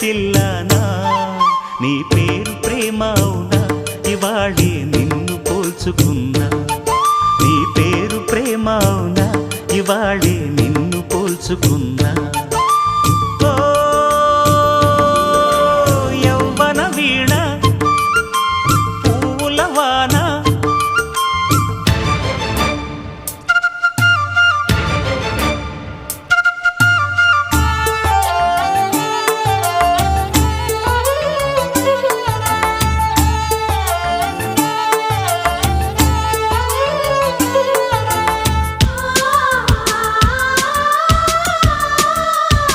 చిల్లానా నీ పేరు ప్రేమ అవునా ఇవాళే నిన్ను పోల్చుకున్నా నీ పేరు ప్రేమ అవునా ఇవాళే నిన్ను పోల్చుకున్నా